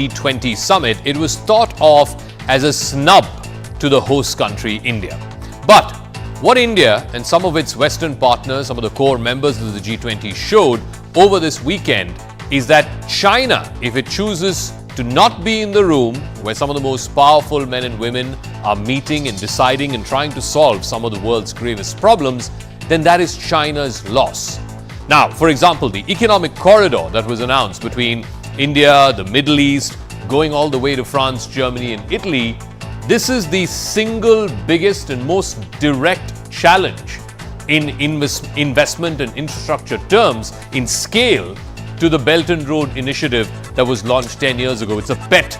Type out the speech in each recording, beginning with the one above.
G20 summit, it was thought of as a snub to the host country, India. But what India and some of its Western partners, some of the core members of the G20 showed over this weekend is that China, if it chooses to not be in the room where some of the most powerful men and women are meeting and deciding and trying to solve some of the world's gravest problems, then that is China's loss. Now, for example, the economic corridor that was announced between India, the Middle East, going all the way to France, Germany, and Italy, this is the single biggest and most direct challenge in investment and infrastructure terms in scale to the Belt and Road Initiative that was launched 10 years ago. It's a pet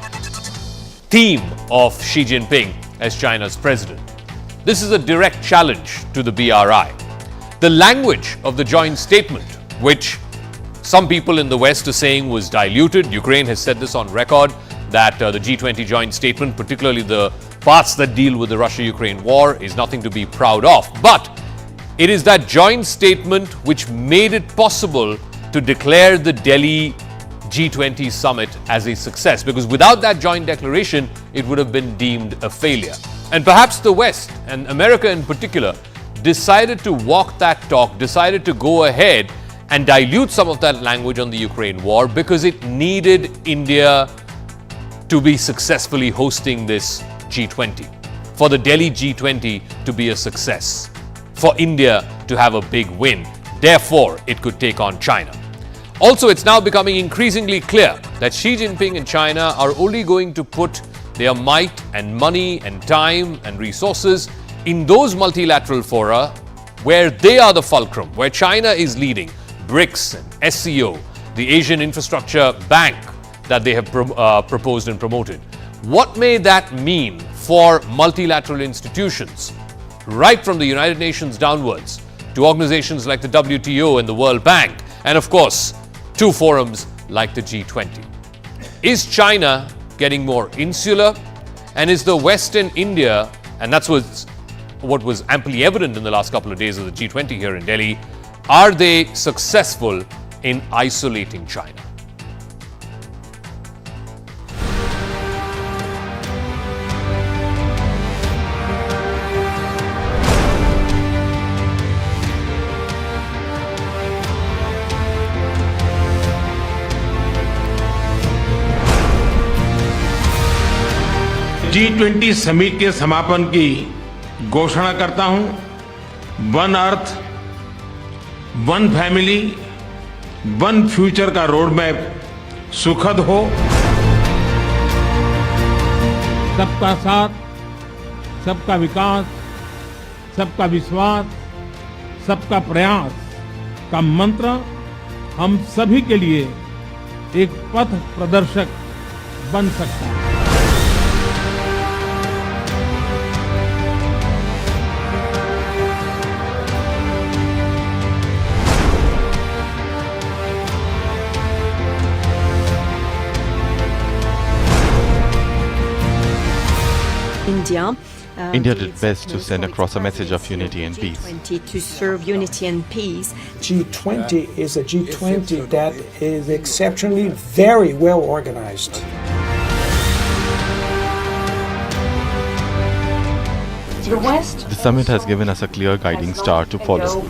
theme of Xi Jinping as China's president. This is a direct challenge to the BRI. The language of the joint statement, which some people in the West are saying was diluted. Ukraine has said this on record, that the G20 joint statement, particularly the parts that deal with the Russia-Ukraine war, is nothing to be proud of. But it is that joint statement which made it possible to declare the Delhi G20 summit as a success, because without that joint declaration, it would have been deemed a failure. And perhaps the West, and America in particular, decided to walk that talk, decided to go ahead and dilute some of that language on the Ukraine war because it needed India to be successfully hosting this G20, for the Delhi G20 to be a success, for India to have a big win. Therefore, it could take on China. Also, it's now becoming increasingly clear that Xi Jinping and China are only going to put their might and money and time and resources in those multilateral fora where they are the fulcrum, where China is leading, BRICS and SCO, the Asian Infrastructure Bank that they have proposed and promoted. What may that mean for multilateral institutions, right from the United Nations downwards to organizations like the WTO and the World Bank, and of course, to forums like the G20? Is China getting more insular? And is the West and India, and that's what was amply evident in the last couple of days of the G20 here in Delhi, are they successful in isolating China? G20 summit के समापन की घोषणा करता हूं। One earth, one family, one future का road map सुखद हो। सबका साथ, सबका विकास, सबका विश्वास, सबका प्रयास का मंत्र हम सभी के लिए एक पथ प्रदर्शक बन सकता है। India did best to send across a message of unity and peace. To serve unity and peace. G20 is a G20 that is exceptionally very well organized. The West. The summit has given us a clear guiding star to follow.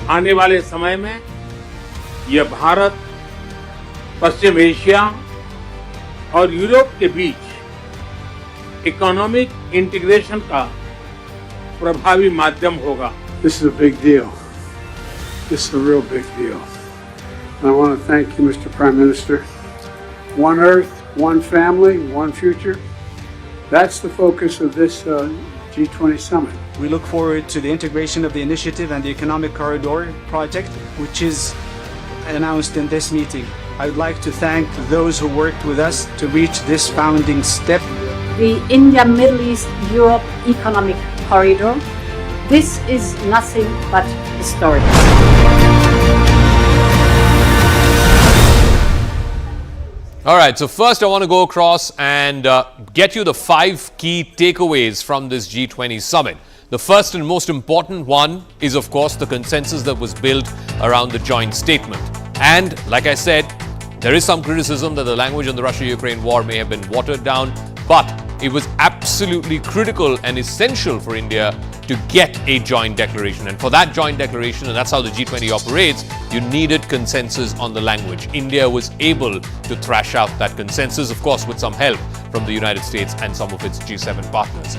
आने वाले समय में यह भारत, पश्चिम Asia और Europe के बीच economic integration का प्रभावी माध्यम होगा। This is a big deal. This is a real big deal. And I want to thank you, Mr. Prime Minister. One Earth, one family, one future. That's the focus of this G20 summit. We look forward to the integration of the initiative and the economic corridor project, which is announced in this meeting. I would like to thank those who worked with us to reach this founding step. The India-Middle East-Europe Economic Corridor. This is nothing but historic. All right, so first I want to go across and get you the 5 key takeaways from this G20 summit. The first and most important one is, of course, the consensus that was built around the joint statement. And like I said, there is some criticism that the language on the Russia-Ukraine war may have been watered down, but it was absolutely critical and essential for India to get a joint declaration. And for that joint declaration, and that's how the G20 operates, you needed consensus on the language. India was able to thrash out that consensus, of course, with some help from the United States and some of its G7 partners.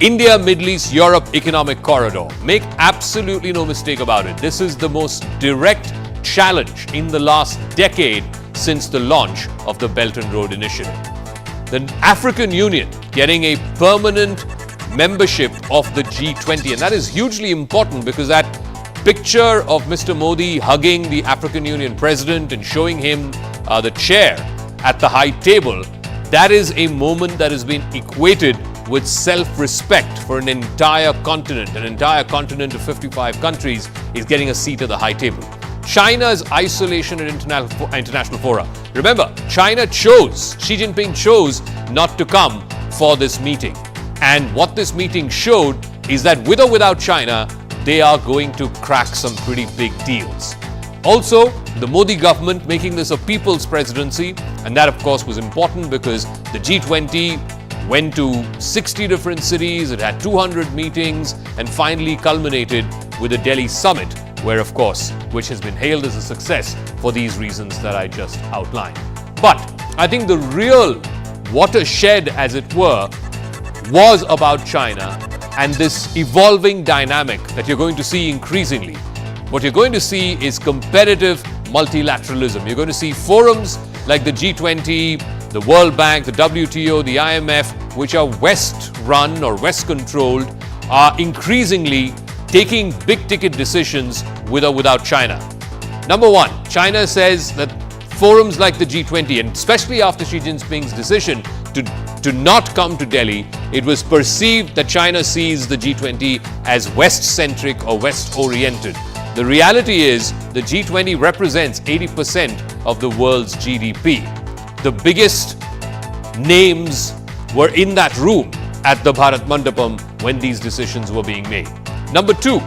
India, Middle East, Europe economic corridor. Make absolutely no mistake about it. This is the most direct challenge in the last decade since the launch of the Belt and Road Initiative. The African Union getting a permanent membership of the G20, and that is hugely important because that picture of Mr. Modi hugging the African Union president and showing him the chair at the high table, that is a moment that has been equated with self-respect for an entire continent. An entire continent of 55 countries is getting a seat at the high table. China's isolation at international fora. Remember, China chose, Xi Jinping chose not to come for this meeting. And what this meeting showed is that with or without China, they are going to crack some pretty big deals. Also, the Modi government making this a people's presidency, and that of course was important because the G20 went to 60 different cities, it had 200 meetings, and finally culminated with the Delhi summit, where of course, which has been hailed as a success for these reasons that I just outlined. But I think the real watershed, as it were, was about China and this evolving dynamic that you're going to see increasingly. What you're going to see is competitive multilateralism. You're going to see forums like the G20, the World Bank, the WTO, the IMF, which are West-run or West-controlled, are increasingly taking big-ticket decisions with or without China. Number one, China says that forums like the G20, and especially after Xi Jinping's decision to not come to Delhi, it was perceived that China sees the G20 as West-centric or West-oriented. The reality is the G20 represents 80% of the world's GDP. The biggest names were in that room at the Bharat Mandapam when these decisions were being made. Number two,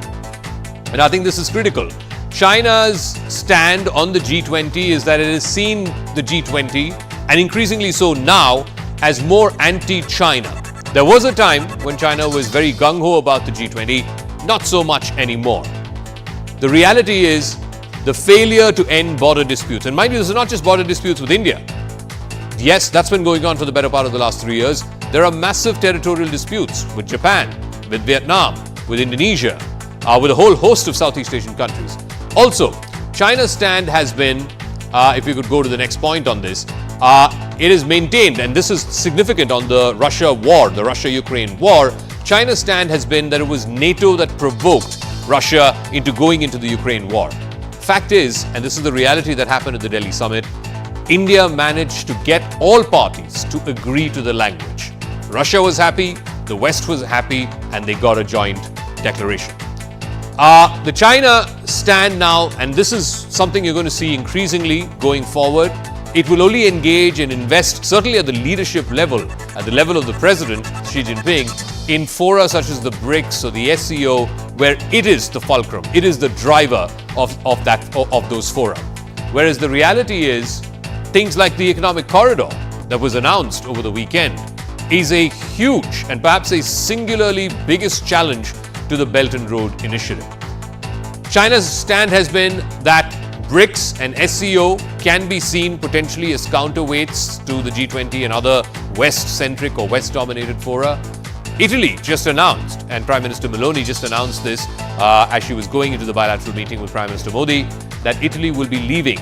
and I think this is critical, China's stand on the G20 is that it has seen the G20, and increasingly so now, as more anti-China. There was a time when China was very gung-ho about the G20, not so much anymore. The reality is the failure to end border disputes. And mind you, this is not just border disputes with India. Yes, that's been going on for the better part of the last 3 years. There are massive territorial disputes with Japan, with Vietnam, with Indonesia, with a whole host of Southeast Asian countries. Also, China's stand has been, if we could go to the next point on this, it is maintained, and this is significant on the Russia war, the Russia-Ukraine war, China's stand has been that it was NATO that provoked Russia into going into the Ukraine war. Fact is, and this is the reality that happened at the Delhi summit, India managed to get all parties to agree to the language. Russia was happy, the West was happy, and they got a joint declaration. The China stand now, and this is something you're going to see increasingly going forward, it will only engage and invest, certainly at the leadership level, at the level of the President, Xi Jinping, in fora such as the BRICS or the SCO, where it is the fulcrum, it is the driver of those fora. Whereas the reality is, things like the economic corridor that was announced over the weekend is a huge and perhaps a singularly biggest challenge to the Belt and Road Initiative. China's stand has been that BRICS and SCO can be seen potentially as counterweights to the G20 and other West-centric or West-dominated fora. Italy just announced, and Prime Minister Meloni just announced this as she was going into the bilateral meeting with Prime Minister Modi, that Italy will be leaving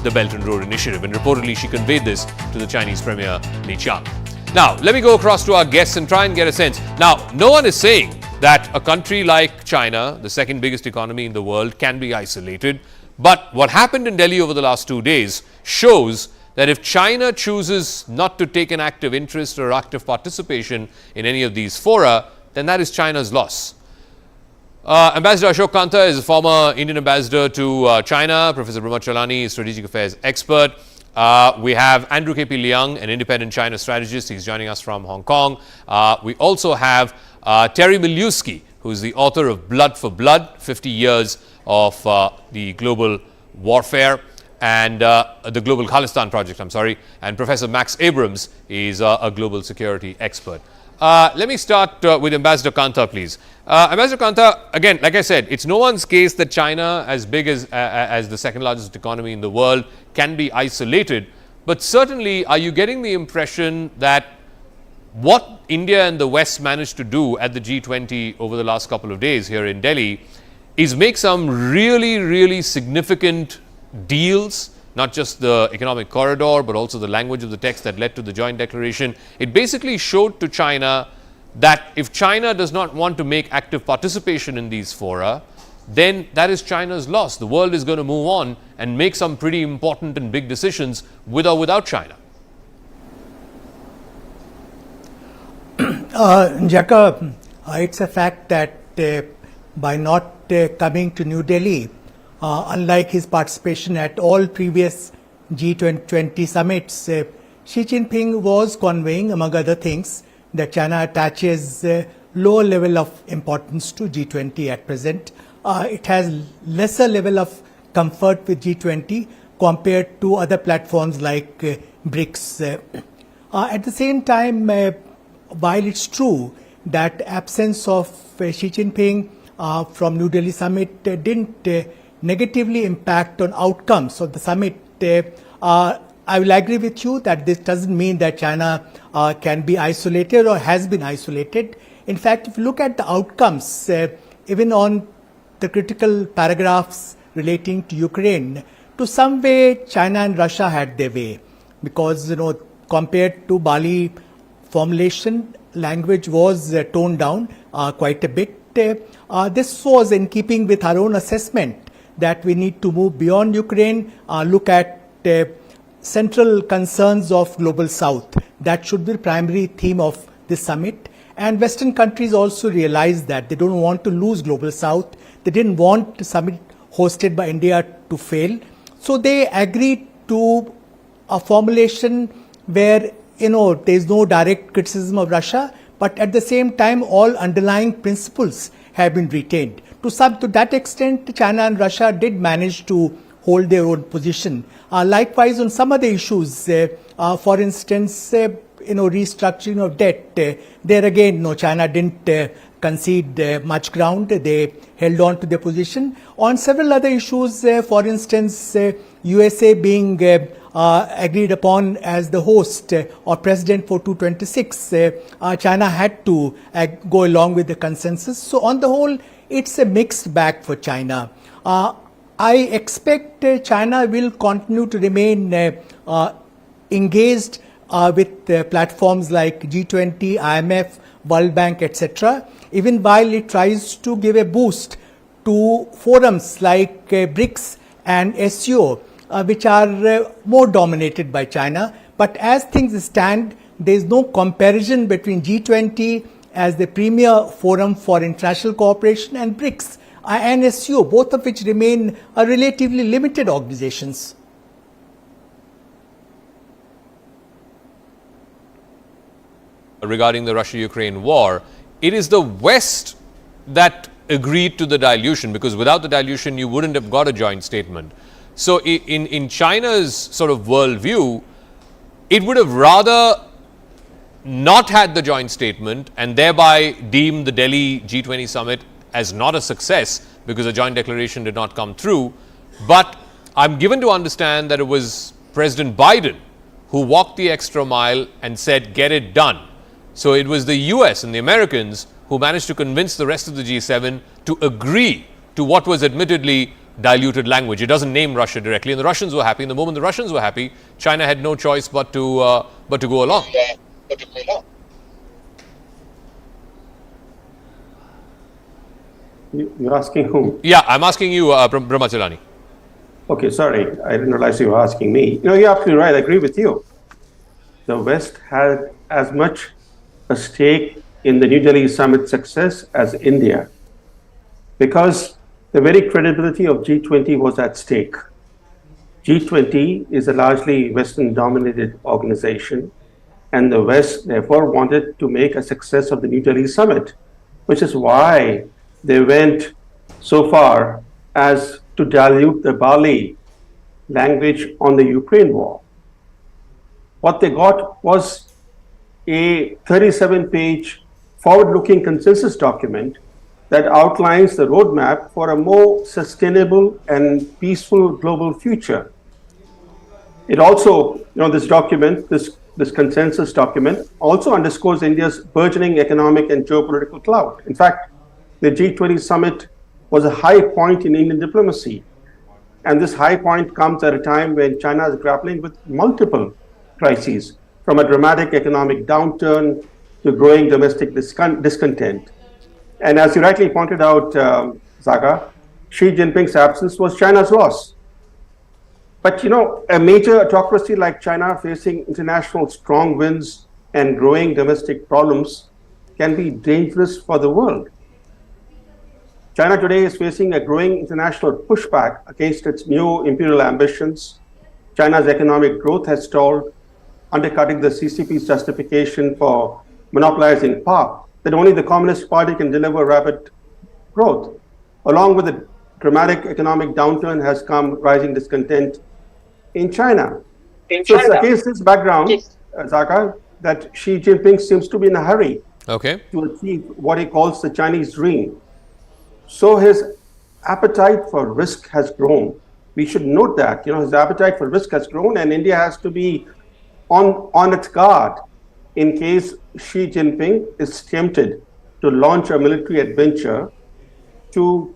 the Belt and Road Initiative, and reportedly she conveyed this to the Chinese Premier Li Qiang. Now, let me go across to our guests and try and get a sense. Now, no one is saying that a country like China, the second biggest economy in the world, can be isolated. But what happened in Delhi over the last 2 days shows that if China chooses not to take an active interest or active participation in any of these fora, then that is China's loss. Ambassador Ashok Kanta is a former Indian ambassador to China. Professor Brahma Chalani is strategic affairs expert. We have Andrew K.P. Liang, an independent China strategist. He's joining us from Hong Kong. We also have Terry Miliewski, who's the author of Blood for Blood, 50 Years of the Global Warfare, and the Global Khalistan Project, and Professor Max Abrams is a global security expert. Let me start with Ambassador Kanta, please. Ambassador Kanta, again, like I said, it's no one's case that China, as big as the second largest economy in the world, can be isolated. But certainly, are you getting the impression that what India and the West managed to do at the G20 over the last couple of days here in Delhi is make some really, really significant deals, not just the economic corridor, but also the language of the text that led to the joint declaration? It basically showed to China that if China does not want to make active participation in these fora, then that is China's loss. The world is going to move on and make some pretty important and big decisions with or without China. Jaka, it's a fact that by not coming to New Delhi, unlike his participation at all previous G20 summits, Xi Jinping was conveying, among other things, that China attaches lower level of importance to G20 at present. It has lesser level of comfort with G20 compared to other platforms like BRICS. At the same time, while it's true that absence of Xi Jinping from New Delhi summit didn't negatively impact on outcomes of the summit, I will agree with you that this doesn't mean that China can be isolated or has been isolated. In fact, if you look at the outcomes, even on the critical paragraphs relating to Ukraine, to some way China and Russia had their way, because compared to Bali formulation, language was toned down quite a bit. This was in keeping with our own assessment that we need to move beyond Ukraine, look at central concerns of Global South. That should be the primary theme of this summit. And Western countries also realized that they don't want to lose Global South. They didn't want the summit hosted by India to fail. So they agreed to a formulation where there's no direct criticism of Russia, but at the same time, all underlying principles have been retained. To that extent, China and Russia did manage to hold their own position. Likewise, on some other issues, for instance, restructuring of debt, there again, China didn't concede much ground. They held on to their position. On several other issues, for instance, USA being agreed upon as the host or president for 226, China had to go along with the consensus. So on the whole, it's a mixed bag for China. I expect China will continue to remain engaged with platforms like G20, IMF, World Bank, etc., even while it tries to give a boost to forums like BRICS and SCO, which are more dominated by China. But as things stand, there is no comparison between G20 as the premier forum for international cooperation and BRICS and SCO, both of which remain relatively limited organizations. Regarding the Russia-Ukraine war, it is the West that agreed to the dilution, because without the dilution, you wouldn't have got a joint statement. So in China's sort of worldview, it would have rather not had the joint statement and thereby deemed the Delhi G20 summit as not a success because a joint declaration did not come through. But I'm given to understand that it was President Biden who walked the extra mile and said, get it done. So it was the US and the Americans who managed to convince the rest of the G7 to agree to what was admittedly diluted language. It doesn't name Russia directly, and the Russians were happy. And the moment the Russians were happy, China had no choice but to go along. You're asking whom? Yeah, I'm asking you, Brahmacharani. Okay, sorry, I didn't realize you were asking me. You're absolutely right. I agree with you. The West had as much a stake in the New Delhi summit success as India, because the very credibility of G20 was at stake. G20 is a largely Western-dominated organization, and the West therefore wanted to make a success of the New Delhi summit. which is why they went so far as to dilute the Bali language on the Ukraine war. What they got was a 37-page forward-looking consensus document that outlines the roadmap for a more sustainable and peaceful global future. It also, this document, this consensus document, also underscores India's burgeoning economic and geopolitical clout. In fact, the G20 summit was a high point in Indian diplomacy. And this high point comes at a time when China is grappling with multiple crises, from a dramatic economic downturn to growing domestic discontent. And as you rightly pointed out, Zaga, Xi Jinping's absence was China's loss. But a major autocracy like China facing international strong winds and growing domestic problems can be dangerous for the world. China today is facing a growing international pushback against its new imperial ambitions. China's economic growth has stalled, undercutting the CCP's justification for monopolizing power, that only the Communist Party can deliver rapid growth. Along with the dramatic economic downturn has come rising discontent in China. So it's against this background, Zaka, that Xi Jinping seems to be in a hurry to achieve what he calls the Chinese dream. So his appetite for risk has grown. We should note that, his appetite for risk has grown, and India has to be on its guard in case Xi Jinping is tempted to launch a military adventure to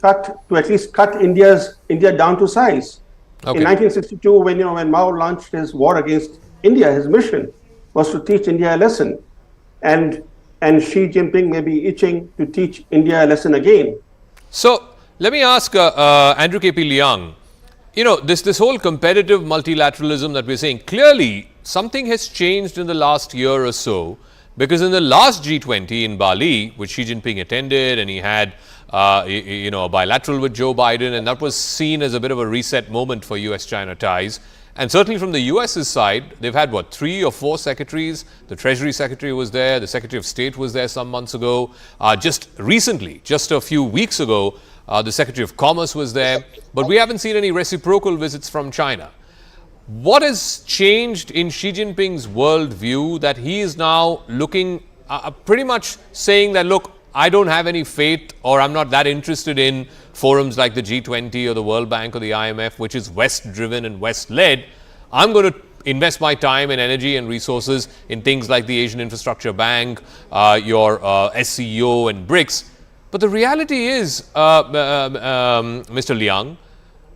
at least cut India down to size. In 1962, when Mao launched his war against India, his mission was to teach India a lesson. And Xi Jinping may be itching to teach India a lesson again. So let me ask Andrew KP Liang, this whole competitive multilateralism that we're saying, clearly something has changed in the last year or so, because in the last G20 in Bali, which Xi Jinping attended, and he had a bilateral with Joe Biden, and that was seen as a bit of a reset moment for US-China ties. And certainly from the US's side, they've had, 3 or 4 secretaries. The Treasury Secretary was there. The Secretary of State was there some months ago. Just recently, just a few weeks ago, the Secretary of Commerce was there. But we haven't seen any reciprocal visits from China. What has changed in Xi Jinping's worldview that he is now looking, pretty much saying that, look, I don't have any faith, or I'm not that interested in forums like the G20 or the World Bank or the IMF, which is West-driven and West-led. I'm going to invest my time and energy and resources in things like the Asian Infrastructure Bank, your SCO and BRICS. But the reality is, Mr. Liang,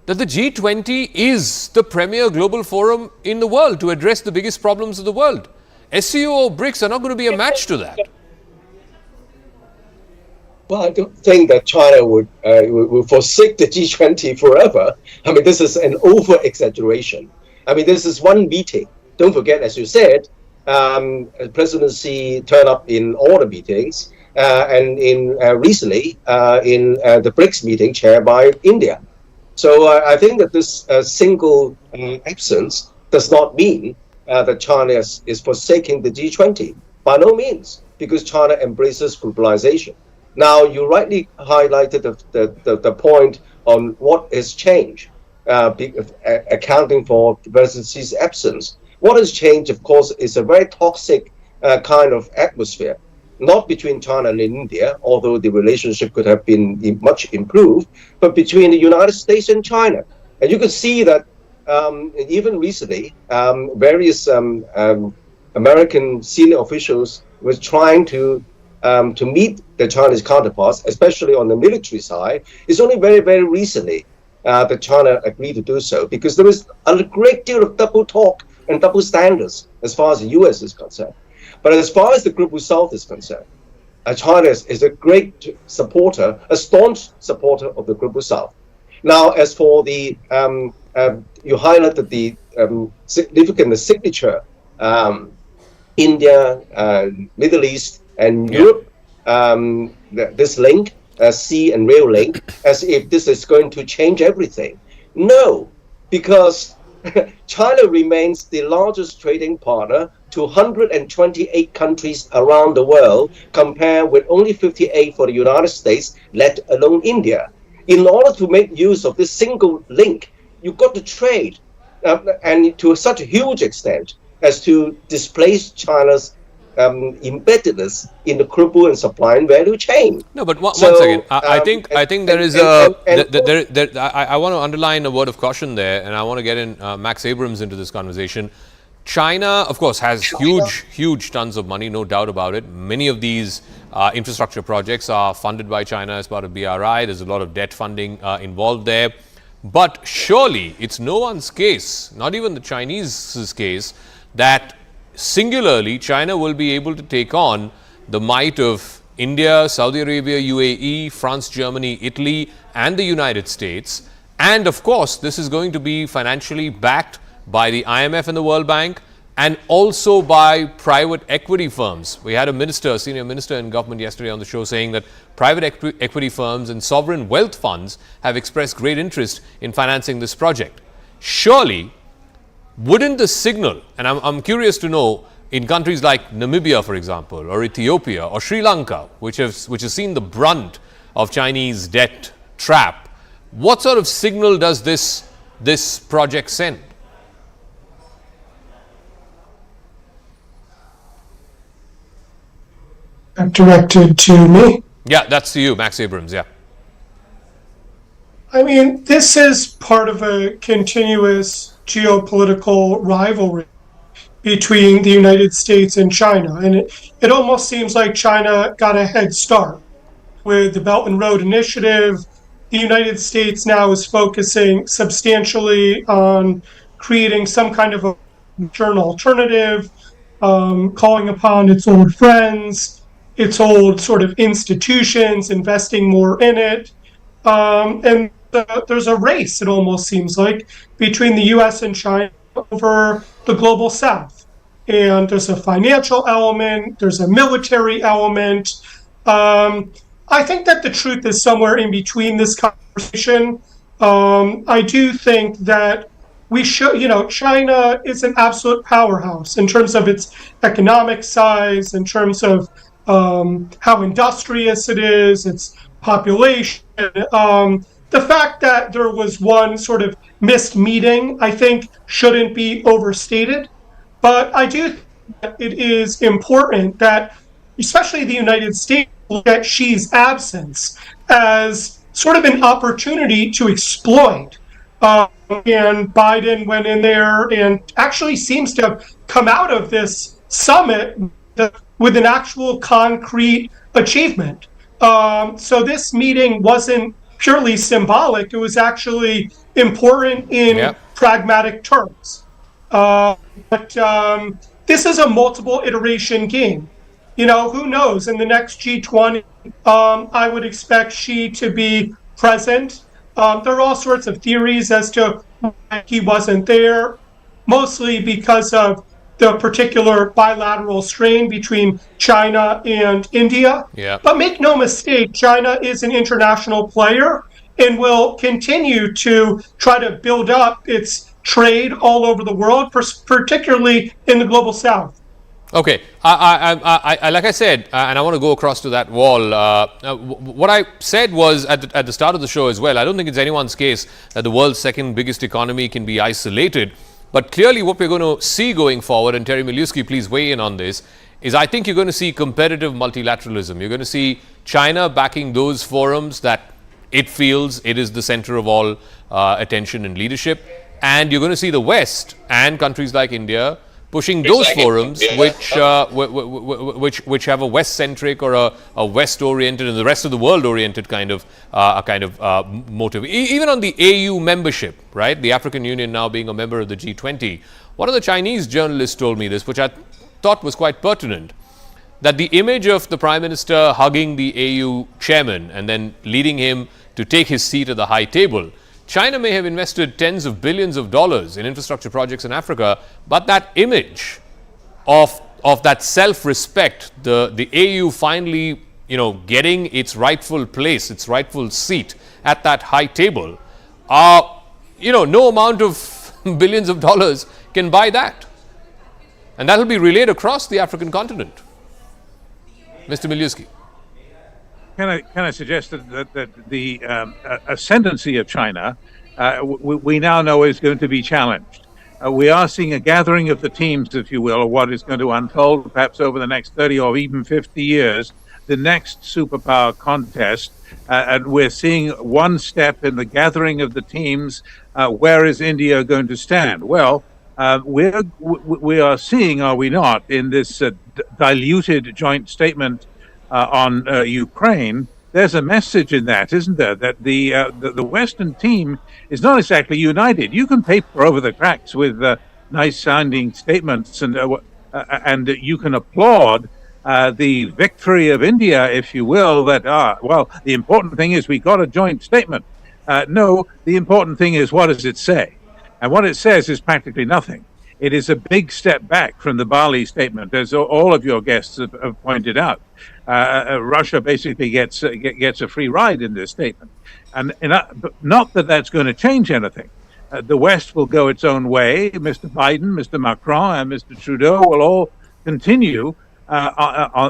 that the G20 is the premier global forum in the world to address the biggest problems of the world. SCO or BRICS are not going to be a match to that. Well, I don't think that China would forsake the G20 forever. I mean, this is an over-exaggeration. I mean, this is one meeting. Don't forget, as you said, President Xi turned up in all the meetings, and recently in the BRICS meeting chaired by India. So I think that this single absence does not mean that China is forsaking the G20. By no means, because China embraces globalization. Now, you rightly highlighted the point on what has changed, accounting for President Xi's absence. What has changed, of course, is a very toxic kind of atmosphere, not between China and India, although the relationship could have been much improved, but between the United States and China. And you could see that even recently, various American senior officials were trying to meet the Chinese counterparts, especially on the military side. It's only very, very recently that China agreed to do so, because there is a great deal of double talk and double standards as far as the US is concerned. But as far as the Global South is concerned, China is a great supporter, a staunch supporter of the Global South. Now, as for the, you highlighted the significant signature, India, Middle East, and Europe, this link, sea and rail link, as if this is going to change everything. No, because China remains the largest trading partner to 128 countries around the world, compared with only 58 for the United States, let alone India. In order to make use of this single link, you've got to trade, and to such a huge extent as to displace China's embeddedness in the global and supply and value chain. No, but once again, I think there is I want to underline a word of caution there, and I want to get in Max Abrams into this conversation. China, of course, has huge tons of money, no doubt about it. Many of these infrastructure projects are funded by China as part of BRI. There's a lot of debt funding involved there. But surely it's no one's case, not even the Chinese's case, that singularly China will be able to take on the might of India, Saudi Arabia, UAE, France, Germany, Italy, and the United States. And of course, this is going to be financially backed by the IMF and the World Bank, and also by private equity firms. We had a senior minister in government yesterday on the show saying that private equity firms and sovereign wealth funds have expressed great interest in financing this project. Surely, wouldn't the signal, and I'm curious to know, in countries like Namibia, for example, or Ethiopia, or Sri Lanka, which has seen the brunt of Chinese debt trap, what sort of signal does this project send? Directed to me. Yeah, that's to you, Max Abrams, yeah. I mean, this is part of a continuous geopolitical rivalry between the United States and China. And it almost seems like China got a head start with the Belt and Road Initiative. The United States now is focusing substantially on creating some kind of a return alternative, calling upon its old friends, its old sort of institutions, investing more in it. And there's a race, it almost seems like, between the US and China over the global south. And there's a financial element, there's a military element. I think that the truth is somewhere in between this conversation. I do think that we should, China is an absolute powerhouse in terms of its economic size, in terms of how industrious it is, its population. The fact that there was one sort of missed meeting, I think, shouldn't be overstated. But I do think that it is important that, especially the United States, look at Xi's absence as sort of an opportunity to exploit. And Biden went in there and actually seems to have come out of this summit with an actual concrete achievement. So this meeting wasn't purely symbolic. It was actually important in pragmatic terms. But this is a multiple iteration game. Who knows? In the next G20, I would expect Xi to be present. There are all sorts of theories as to why he wasn't there, mostly because of the particular bilateral strain between China and India. But make no mistake, China is an international player and will continue to try to build up its trade all over the world, particularly in the global south. Okay, I like I said, and I want to go across to that wall. What I said was at the start of the show as well, I don't think it's anyone's case that the world's second biggest economy can be isolated. But clearly what we're going to see going forward, and Terry Miliuski, please weigh in on this, is I think you're going to see competitive multilateralism. You're going to see China backing those forums that it feels it is the center of all attention and leadership. And you're going to see the West and countries like India pushing those forums which have a West-centric or a West-oriented and the rest of the world-oriented kind of motive. Even on the AU membership, right? The African Union now being a member of the G20. One of the Chinese journalists told me this, which I thought was quite pertinent, that the image of the Prime Minister hugging the AU chairman and then leading him to take his seat at the high table. China may have invested tens of billions of dollars in infrastructure projects in Africa, but that image of that self-respect, the AU finally, getting its rightful place, its rightful seat at that high table, no amount of billions of dollars can buy that. And that will be relayed across the African continent. Mr. Miliuski. Can I suggest that the ascendancy of China, we now know is going to be challenged. We are seeing a gathering of the teams, if you will, of what is going to unfold perhaps over the next 30 or even 50 years, the next superpower contest. And we're seeing one step in the gathering of the teams. Where is India going to stand? Well, we are seeing, are we not, in this diluted joint statement on Ukraine, there's a message in that, isn't there? That the Western team is not exactly united. You can paper over the cracks with nice-sounding statements, and you can applaud the victory of India, if you will. That well, the important thing is we got a joint statement. No, the important thing is what does it say, and what it says is practically nothing. It is a big step back from the Bali statement, as all of your guests have pointed out. Russia basically gets a free ride in this statement, and not that that's going to change anything. The West will go its own way. Mr. Biden, Mr. Macron, and Mr. Trudeau will all continue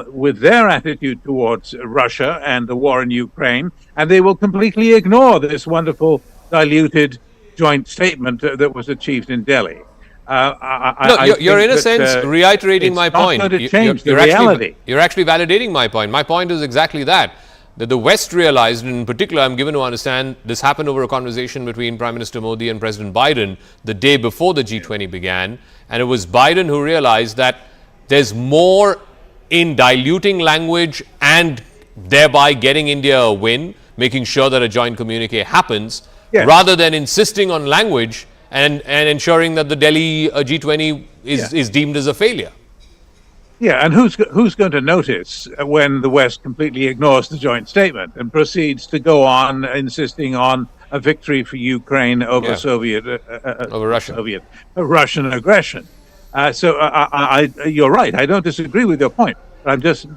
with their attitude towards Russia and the war in Ukraine, and they will completely ignore this wonderful diluted joint statement that was achieved in Delhi. You're in a sense reiterating my point. You're actually validating my point. My point is exactly that the West realized, and in particular I'm given to understand this happened over a conversation between Prime Minister Modi and President Biden the day before the G20 began, and it was Biden who realized that there's more in diluting language and thereby getting India a win, making sure that a joint communique happens, rather than insisting on language and ensuring that the Delhi G20 is deemed as a failure. Yeah, and who's going to notice when the West completely ignores the joint statement and proceeds to go on insisting on a victory for Ukraine over Russian aggression? You're right. I don't disagree with your point. I'm just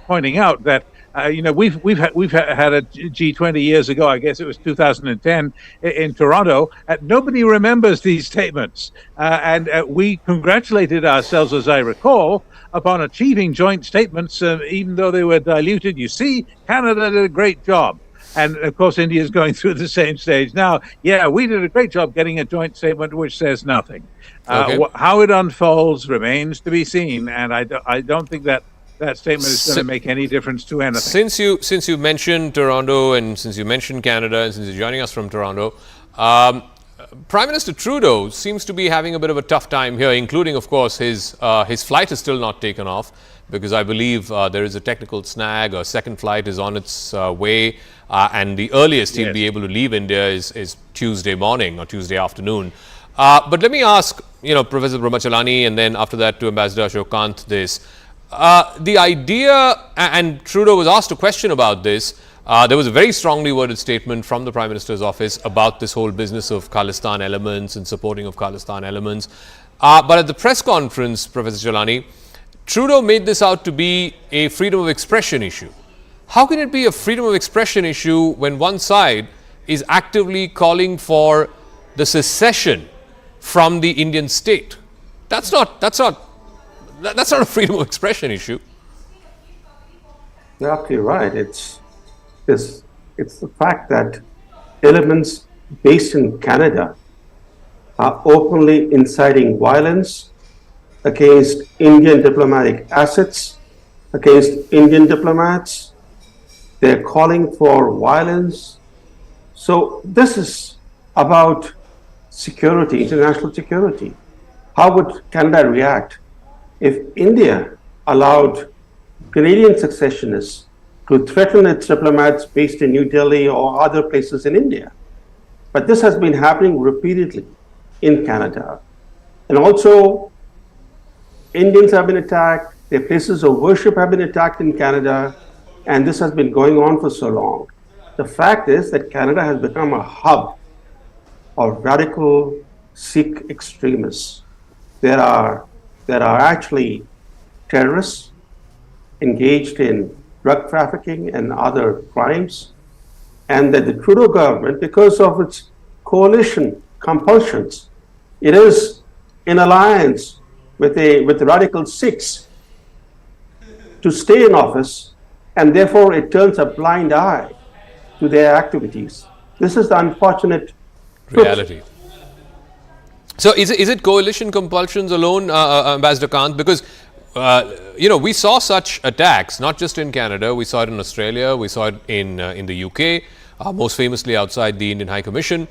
pointing out that we've had a G20 years ago. I guess it was 2010 in Toronto. Nobody remembers these statements, and we congratulated ourselves, as I recall, upon achieving joint statements, even though they were diluted. You see, Canada did a great job. And of course, India is going through the same stage now. Yeah, we did a great job getting a joint statement which says nothing. How it unfolds remains to be seen, and I don't think that statement is going to make any difference to anything. Since you mentioned Toronto, and since you mentioned Canada, and since you're joining us from Toronto, Prime Minister Trudeau seems to be having a bit of a tough time here, including, of course, his flight is still not taken off because I believe there is a technical snag. A second flight is on its way, and the earliest he'll be able to leave India is Tuesday morning or Tuesday afternoon. But let me ask, Professor Brahmachalani, and then after that to Ambassador Ashokant this. The idea, and Trudeau was asked a question about this, there was a very strongly worded statement from the Prime Minister's office about this whole business of Khalistan elements and supporting of Khalistan elements. But at the press conference, Professor Chalani, Trudeau made this out to be a freedom of expression issue. How can it be a freedom of expression issue when one side is actively calling for the secession from the Indian state? That's not a freedom of expression issue. You're absolutely right. It's the fact that elements based in Canada are openly inciting violence against Indian diplomatic assets, against Indian diplomats. They're calling for violence. So this is about security, international security. How would Canada react if India allowed Canadian secessionists to threaten its diplomats based in New Delhi or other places in India? But this has been happening repeatedly in Canada. And also, Indians have been attacked, their places of worship have been attacked in Canada, and this has been going on for so long. The fact is that Canada has become a hub of radical Sikh extremists. There are actually terrorists engaged in drug trafficking and other crimes, and that the Trudeau government, because of its coalition compulsions, It is in alliance with the Radical Six to stay in office, and therefore it turns a blind eye to their activities. This is the unfortunate reality. So is it coalition compulsions alone, Ambassador Kant? Because we saw such attacks not just in Canada, we saw it in Australia, we saw it in the UK, most famously outside the Indian High Commission.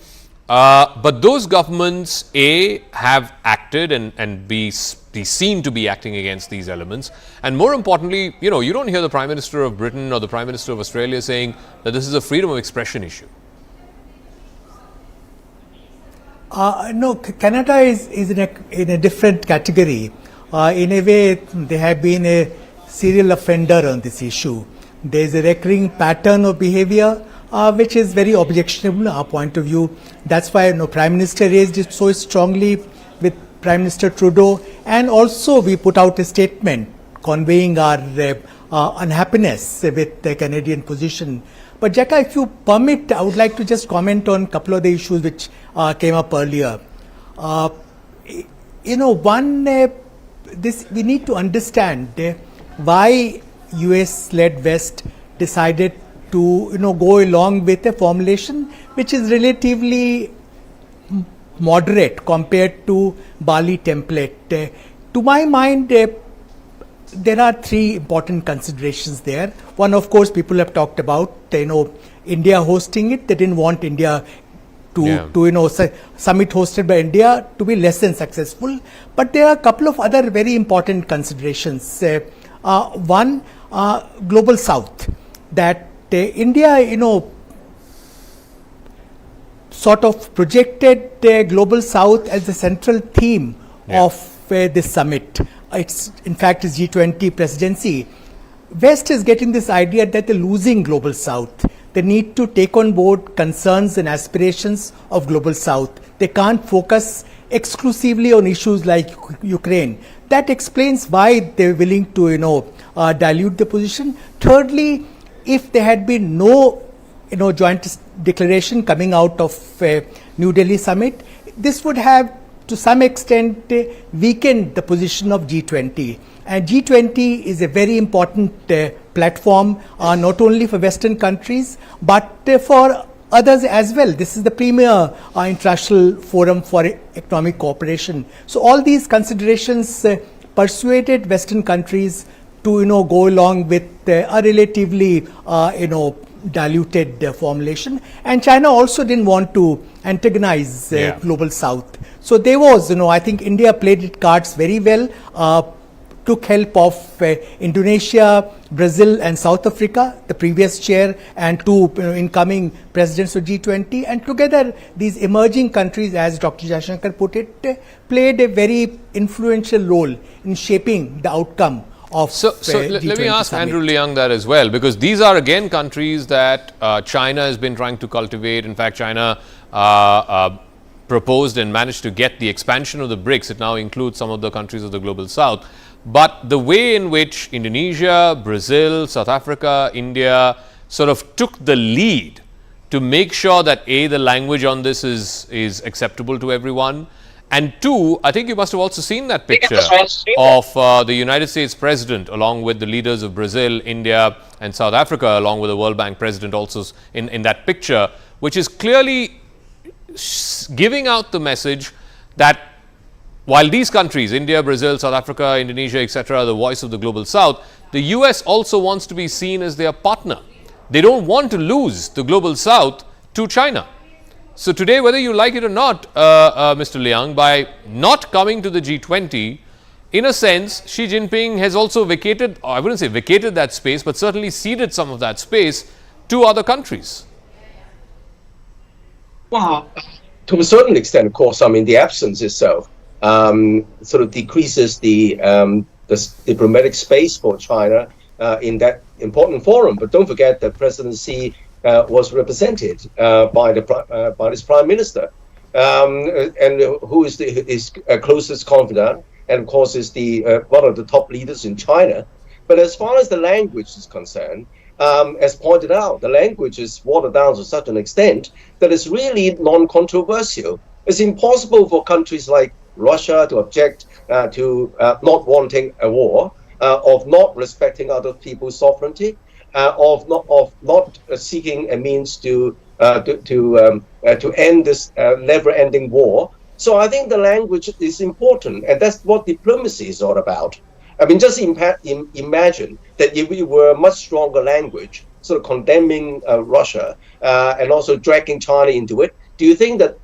But those governments, A, have acted and be seen to be acting against these elements. And more importantly, you don't hear the Prime Minister of Britain or the Prime Minister of Australia saying that this is a freedom of expression issue. No, Canada is in a different category. In a way, they have been a serial offender on this issue. There is a recurring pattern of behavior which is very objectionable our point of view. That's why Prime Minister raised it so strongly with Prime Minister Trudeau, and also we put out a statement conveying our unhappiness with the Canadian position. But Jacka, if you permit, I would like to just comment on a couple of the issues which came up earlier. We need to understand why US-led West decided to go along with a formulation which is relatively moderate compared to Bali template. To my mind, there are three important considerations there. One, of course, people have talked about India hosting it. They didn't want India to summit hosted by India to be less than successful. But there are a couple of other very important considerations. One, Global South, that India sort of projected Global South as the central theme of this summit. It's in fact is G20 presidency. West is getting this idea that they're losing Global South. They need to take on board concerns and aspirations of Global South. They can't focus exclusively on issues like Ukraine. That explains why they're willing to dilute the position. Thirdly, if there had been no joint declaration coming out of New Delhi summit, this would have to some extent weakened the position of G20. And G20 is a very important platform not only for Western countries but for others as well. This is the premier international forum for economic cooperation. So all these considerations persuaded Western countries to go along with a relatively diluted formulation, and China also didn't want to antagonize Global South. So there was, I think India played its cards very well, took help of Indonesia, Brazil and South Africa, the previous chair and two incoming presidents of G20, and together these emerging countries, as Dr. Jaishankar put it, played a very influential role in shaping the outcome of let me ask summit. Andrew Liang that as well, because these are again countries that China has been trying to cultivate. In fact, China proposed and managed to get the expansion of the BRICS. It now includes some of the countries of the Global South. But the way in which Indonesia, Brazil, South Africa, India sort of took the lead to make sure that A, the language on this is acceptable to everyone, and two, I think you must have also seen that picture of the United States President along with the leaders of Brazil, India and South Africa, along with the World Bank President also in that picture, which is clearly giving out the message that while these countries, India, Brazil, South Africa, Indonesia, etc., are the voice of the Global South, the US also wants to be seen as their partner. They don't want to lose the Global South to China. So today, whether you like it or not, Mr. Liang, by not coming to the G20, in a sense, Xi Jinping has also vacated, or I wouldn't say vacated that space, but certainly ceded some of that space to other countries. Well, to a certain extent, of course, the absence itself sort of decreases the diplomatic space for China in that important forum. But don't forget that President Xi was represented by his Prime Minister, and who is his closest confidant, and of course is one of the top leaders in China. But as far as the language is concerned, as pointed out, the language is watered down to such an extent that it's really non-controversial. It's impossible for countries like Russia to object to not wanting a war, of not respecting other people's sovereignty, of not seeking a means to end this never-ending war. So I think the language is important, and that's what diplomacy is all about. I mean, just imagine that if we were a much stronger language, sort of condemning Russia and also dragging China into it, do you think that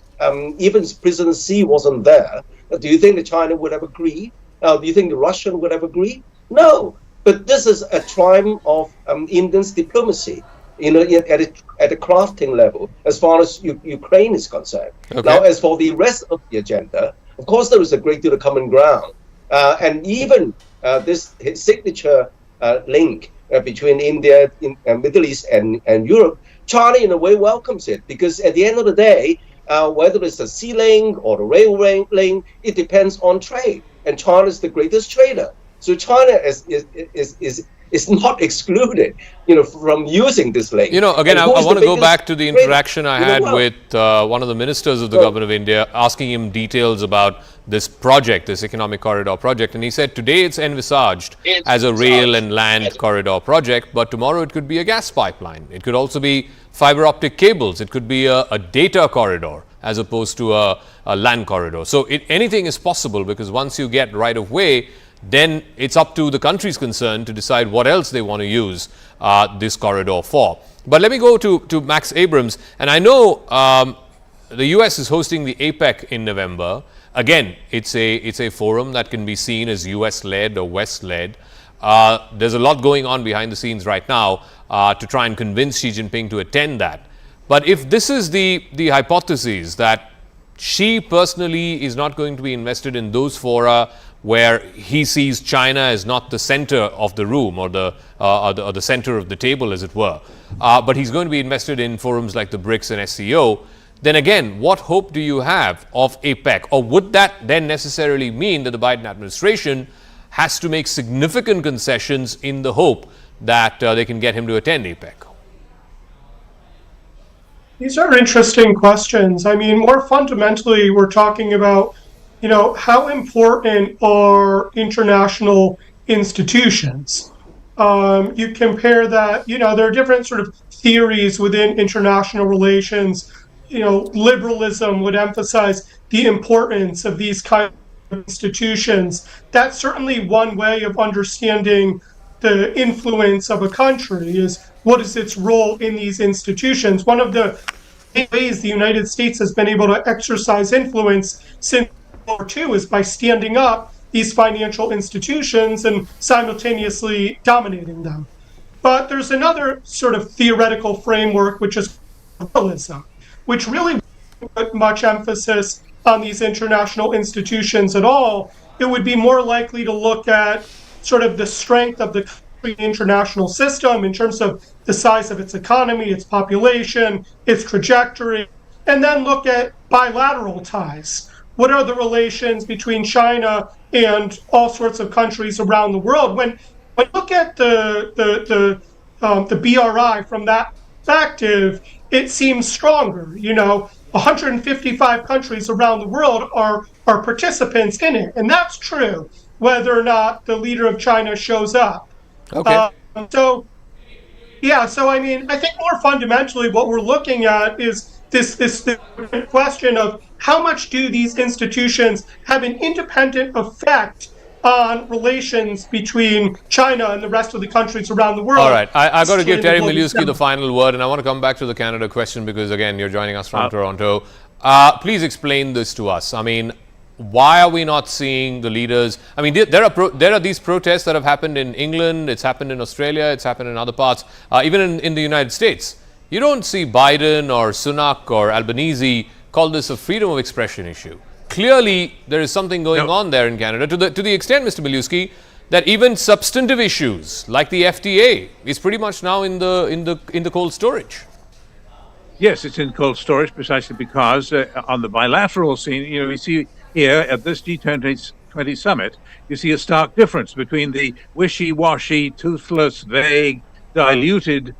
even President Xi wasn't there, do you think that China would have agreed? Do you think the Russian would have agreed? No. But this is a triumph of India's diplomacy, at a crafting level, as far as Ukraine is concerned. Okay. Now, as for the rest of the agenda, of course, there is a great deal of common ground. And even this signature link between India, Middle East, and Europe, China, in a way, welcomes it. Because at the end of the day, whether it's a sea link or a railway link, it depends on trade. And China is the greatest trader. So China is not excluded, from using this link. Again, I want to go back to the interaction I had with one of the ministers of the government of India, asking him details about this project, this economic corridor project. And he said today it's envisaged as a rail and land corridor project, but tomorrow it could be a gas pipeline. It could also be fiber optic cables. It could be a data corridor as opposed to a land corridor. So anything is possible, because once you get right of way, then it's up to the countries concerned to decide what else they want to use this corridor for. But let me go to Max Abrams. And I know the US is hosting the APEC in November. Again, it's a forum that can be seen as US-led or West-led. There's a lot going on behind the scenes right now to try and convince Xi Jinping to attend that. But if this is the hypothesis that Xi personally is not going to be invested in those fora where he sees China as not the center of the room or the center of the table, as it were, but he's going to be invested in forums like the BRICS and SCO, then again, what hope do you have of APEC? Or would that then necessarily mean that the Biden administration has to make significant concessions in the hope that they can get him to attend APEC? These are interesting questions. I mean, more fundamentally, we're talking about how important are international institutions? You compare that, there are different sort of theories within international relations. Liberalism would emphasize the importance of these kinds of institutions. That's certainly one way of understanding the influence of a country, is what is its role in these institutions. One of the ways the United States has been able to exercise influence since World War II is by standing up these financial institutions and simultaneously dominating them. But there's another sort of theoretical framework, which is liberalism, which really doesn't put much emphasis on these international institutions at all. It would be more likely to look at sort of the strength of the international system in terms of the size of its economy, its population, its trajectory, and then look at bilateral ties. What are the relations between China and all sorts of countries around the world? When I look at the BRI from that perspective, it seems stronger. 155 countries around the world are participants in it, and that's true, whether or not the leader of China shows up. Okay. So I mean, I think more fundamentally, what we're looking at is this question of how much do these institutions have an independent effect on relations between China and the rest of the countries around the world. All right. I got to give Terry Miliuski the final word, and I want to come back to the Canada question because, again, you're joining us from Toronto. Please explain this to us. I mean, why are we not seeing the leaders? I mean, there are these protests that have happened in England, it's happened in Australia, it's happened in other parts, even in the United States. You don't see Biden or Sunak or Albanese call this a freedom of expression issue. Clearly, there is something going on there in Canada to the extent, Mr. Miliuski, that even substantive issues like the FTA is pretty much now in the cold storage. Yes, it's in cold storage precisely because on the bilateral scene, we see here at this G20 summit, you see a stark difference between the wishy-washy, toothless, vague, diluted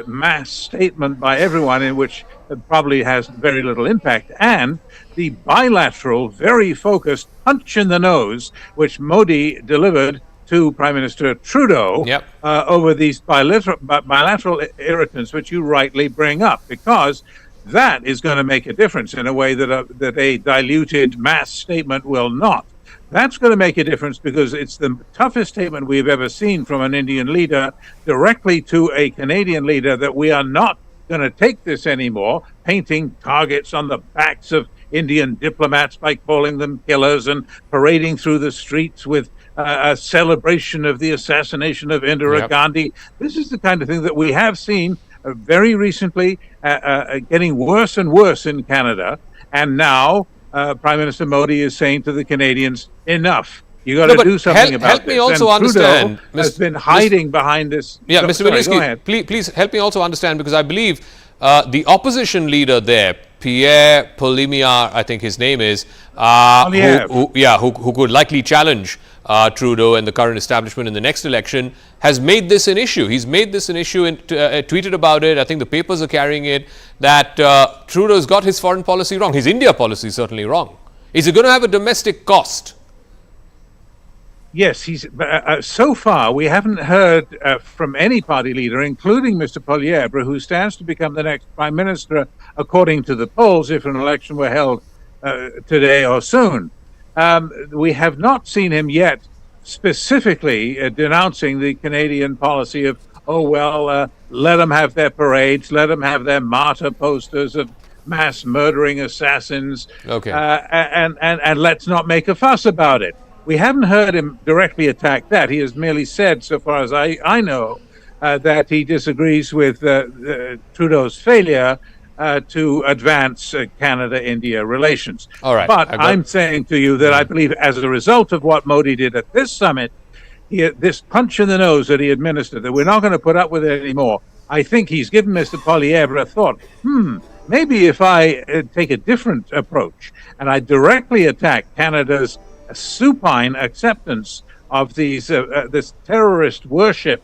mass statement by everyone in which probably has very little impact, and the bilateral, very focused punch in the nose which Modi delivered to Prime Minister Trudeau over these bilateral irritants, which you rightly bring up, because that is going to make a difference in a way that a diluted mass statement will not. That's going to make a difference because it's the toughest statement we've ever seen from an Indian leader directly to a Canadian leader, that we are not going to take this anymore, painting targets on the backs of Indian diplomats by calling them killers and parading through the streets with a celebration of the assassination of Indira Gandhi. This is the kind of thing that we have seen very recently, getting worse and worse in Canada. And now Prime Minister Modi is saying to the Canadians, enough. You got to do something about help this. me also and understand. Trudeau has been hiding behind this. Yeah, Mr. Sorry, go Wilinski, ahead. please help me also understand, because I believe the opposition leader there, Pierre Poilievre, I think his name is, who could likely challenge Trudeau and the current establishment in the next election, has made this an issue. He's made this an issue and tweeted about it. I think the papers are carrying it, that Trudeau's got his foreign policy wrong. His India policy certainly wrong. Is it going to have a domestic cost? Yes, so far we haven't heard from any party leader, including Mr. Poilievre, who stands to become the next prime minister, according to the polls, if an election were held today or soon. We have not seen him yet specifically denouncing the Canadian policy of, let them have their parades, let them have their martyr posters of mass murdering assassins, and let's not make a fuss about it. We haven't heard him directly attack that. He has merely said, so far as I know, that he disagrees with Trudeau's failure to advance Canada-India relations. All right. But I'm saying to you that I believe as a result of what Modi did at this summit, this punch in the nose that he administered, that we're not going to put up with it anymore, I think he's given Mr. Poilievre a thought, maybe if I take a different approach and I directly attack Canada's supine acceptance of these this terrorist worship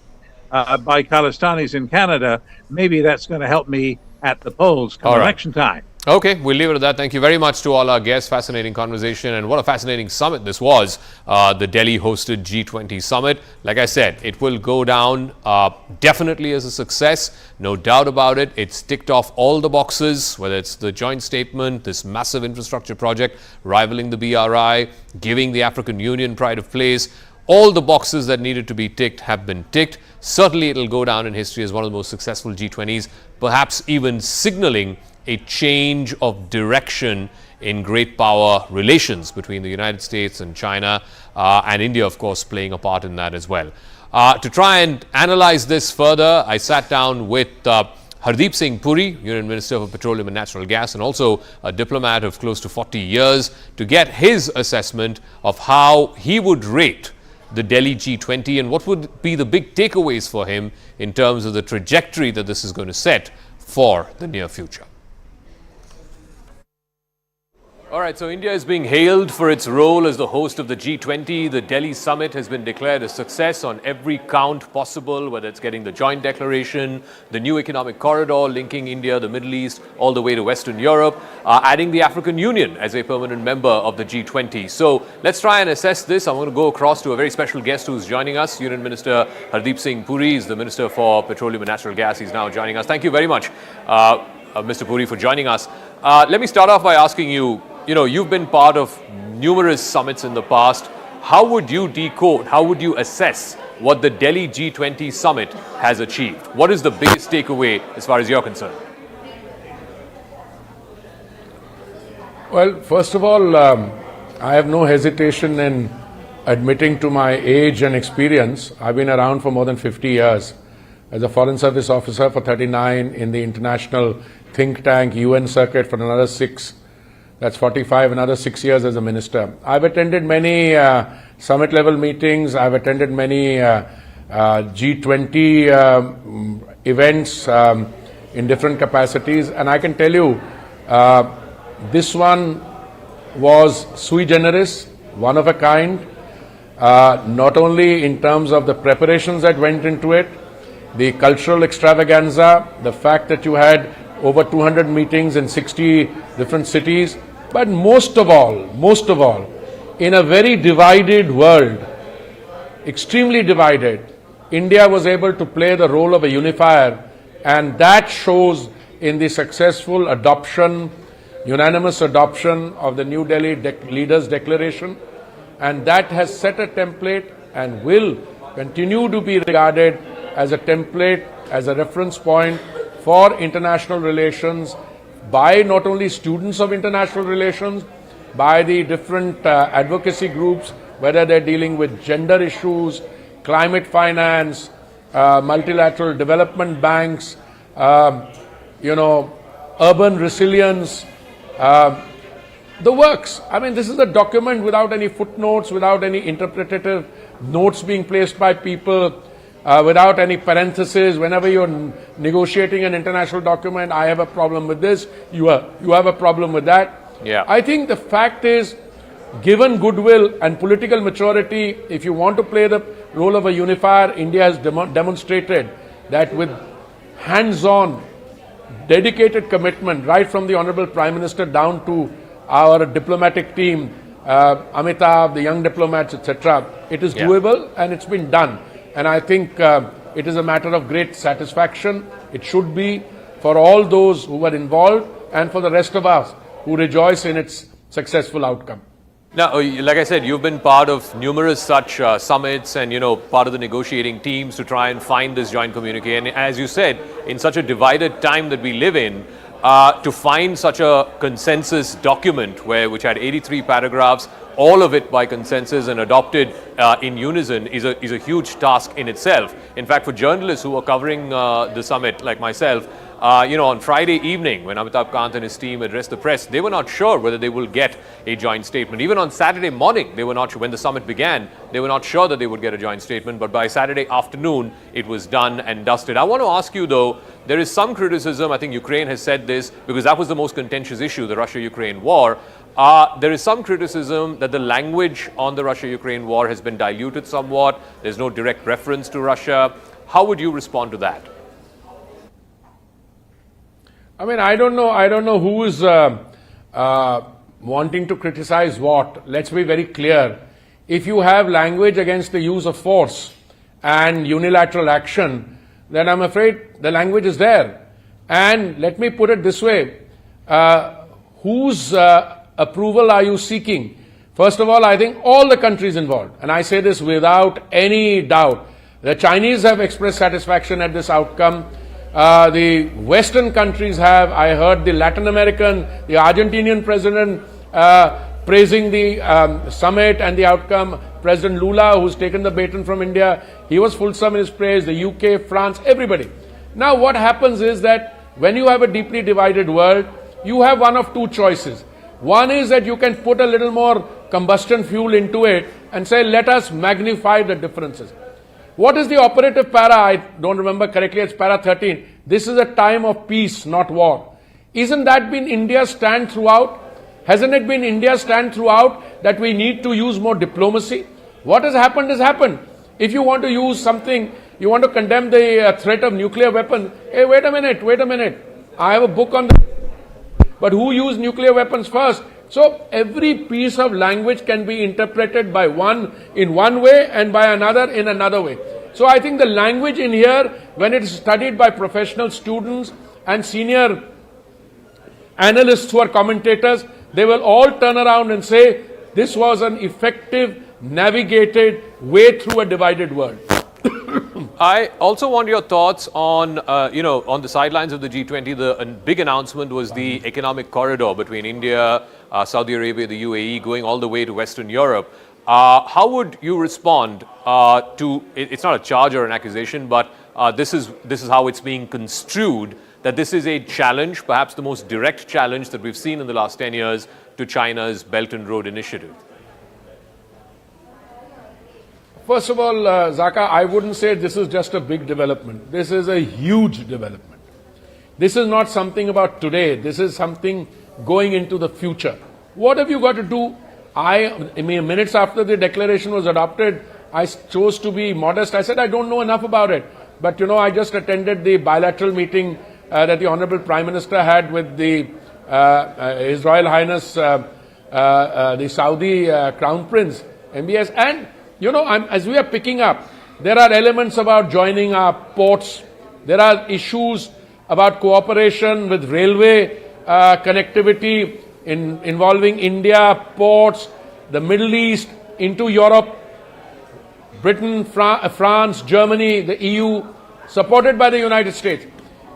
by Khalistanis in Canada, maybe that's going to help me at the polls come election time. Okay, we'll leave it at that. Thank you very much to all our guests. Fascinating conversation, and what a fascinating summit this was, the Delhi-hosted G20 summit. Like I said, it will go down definitely as a success, no doubt about it. It's ticked off all the boxes, whether it's the joint statement, this massive infrastructure project rivaling the BRI, giving the African Union pride of place. All the boxes that needed to be ticked have been ticked. Certainly, it'll go down in history as one of the most successful G20s, perhaps even signaling a change of direction in great power relations between the United States and China, and India, of course, playing a part in that as well. To try and analyze this further, I sat down with Hardeep Puri, Union Minister for Petroleum and Natural Gas, and also a diplomat of close to 40 years, to get his assessment of how he would rate the Delhi G20 and what would be the big takeaways for him in terms of the trajectory that this is going to set for the near future. All right, so India is being hailed for its role as the host of the G20. The Delhi summit has been declared a success on every count possible, whether it's getting the joint declaration, the new economic corridor linking India, the Middle East, all the way to Western Europe, adding the African Union as a permanent member of the G20. So let's try and assess this. I'm going to go across to a very special guest who's joining us. Union Minister Hardeep Puri is the Minister for Petroleum and Natural Gas. He's now joining us. Thank you very much, Mr. Puri, for joining us. Let me start off by asking you, you've been part of numerous summits in the past. How would you decode, how would you assess what the Delhi G20 summit has achieved? What is the biggest takeaway as far as you're concerned? Well, first of all, I have no hesitation in admitting to my age and experience. I've been around for more than 50 years as a Foreign Service officer for 39, in the international think tank UN circuit for another 6. That's 45, another 6 years as a minister. I've attended many summit level meetings. I've attended many G20 events in different capacities. And I can tell you, this one was sui generis, one of a kind, not only in terms of the preparations that went into it, the cultural extravaganza, the fact that you had over 200 meetings in 60 different cities, but most of all, in a very divided world, extremely divided, India was able to play the role of a unifier, and that shows in the successful adoption, unanimous adoption of the New Delhi Leaders' Declaration, and that has set a template and will continue to be regarded as a template, as a reference point for international relations by not only students of international relations, by the different advocacy groups, whether they're dealing with gender issues, climate finance, multilateral development banks, urban resilience, the works. I mean, this is a document without any footnotes, without any interpretative notes being placed by people, without any parentheses. Whenever you're negotiating an international document, I have a problem with this, you have a problem with that. Yeah. I think the fact is, given goodwill and political maturity, if you want to play the role of a unifier, India has demonstrated that with hands-on, dedicated commitment, right from the Honorable Prime Minister down to our diplomatic team, Amitabh, the young diplomats, etc. It is doable and it's been done. And I think it is a matter of great satisfaction. It should be for all those who were involved and for the rest of us who rejoice in its successful outcome. Now, like I said, you've been part of numerous such summits and, part of the negotiating teams to try and find this joint communique. And as you said, in such a divided time that we live in, to find such a consensus document which had 83 paragraphs, all of it by consensus and adopted in unison is a huge task in itself. In fact, for journalists who are covering the summit like myself, on Friday evening when Amitabh Kant and his team addressed the press, they were not sure whether they will get a joint statement. Even on Saturday morning, they were not sure. When the summit began, they were not sure that they would get a joint statement, but by Saturday afternoon, it was done and dusted. I want to ask you though, there is some criticism, I think Ukraine has said this, because that was the most contentious issue, the Russia-Ukraine war. There is some criticism that the language on the Russia-Ukraine war has been diluted somewhat. There's no direct reference to Russia. How would you respond to that? I mean, I don't know who is wanting to criticize what. Let's be very clear. If you have language against the use of force and unilateral action, then I'm afraid the language is there. And let me put it this way, whose approval are you seeking? First of all, I think all the countries involved, and I say this without any doubt, the Chinese have expressed satisfaction at this outcome. The Western countries have. I heard the Latin American, the Argentinian president praising the summit and the outcome. President Lula, who's taken the baton from India, he was fulsome in his praise. The UK, France, everybody. Now what happens is that when you have a deeply divided world, you have one of two choices. One is that you can put a little more combustion fuel into it and say, let us magnify the differences. What is the operative para? I don't remember correctly, it's para 13. This is a time of peace, not war. Isn't that been India's stand throughout? Hasn't it been India's stand throughout that we need to use more diplomacy? What has happened has happened. If you want to use something, you want to condemn the threat of nuclear weapons, hey, wait a minute. I have a book on that. But who used nuclear weapons first? So every piece of language can be interpreted by one in one way and by another in another way. So I think the language in here, when it is studied by professional students and senior analysts who are commentators, they will all turn around and say this was an effective, navigated way through a divided world. I also want your thoughts on, on the sidelines of the G20. The big announcement was the economic corridor between India, Saudi Arabia, the UAE, going all the way to Western Europe. How would you respond to, it's not a charge or an accusation, but this is how it's being construed, that this is a challenge, perhaps the most direct challenge that we've seen in the last 10 years to China's Belt and Road Initiative? First of all, Zaka, I wouldn't say this is just a big development. This is a huge development. This is not something about today. This is something going into the future. What have you got to do? Minutes after the declaration was adopted, I chose to be modest. I said, I don't know enough about it. But I just attended the bilateral meeting that the Honorable Prime Minister had with the His Royal Highness the Saudi Crown Prince, MBS, and as we are picking up, there are elements about joining our ports. There are issues about cooperation with railway connectivity involving India, ports, the Middle East, into Europe, Britain, France, Germany, the EU, supported by the United States.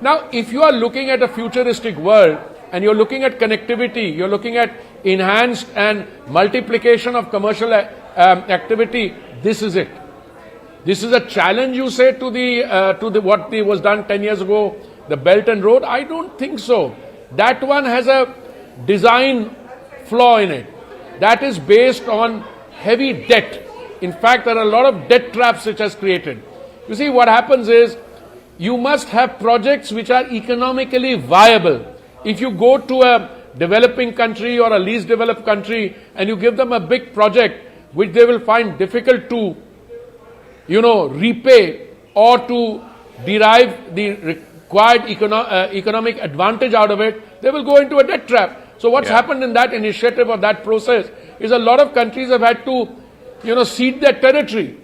Now, if you are looking at a futuristic world and you're looking at connectivity, you're looking at enhanced and multiplication of commercial activity, this is it. This is a challenge, you say, to what was done 10 years ago, the Belt and Road. I don't think so. That one has a design flaw in it. That is based on heavy debt. In fact, there are a lot of debt traps which has created. You see, what happens is, you must have projects which are economically viable. If you go to a developing country or a least developed country and you give them a big project which they will find difficult to, repay or to derive the required economic advantage out of it, they will go into a debt trap. So what's happened in that initiative or that process is a lot of countries have had to, cede their territory.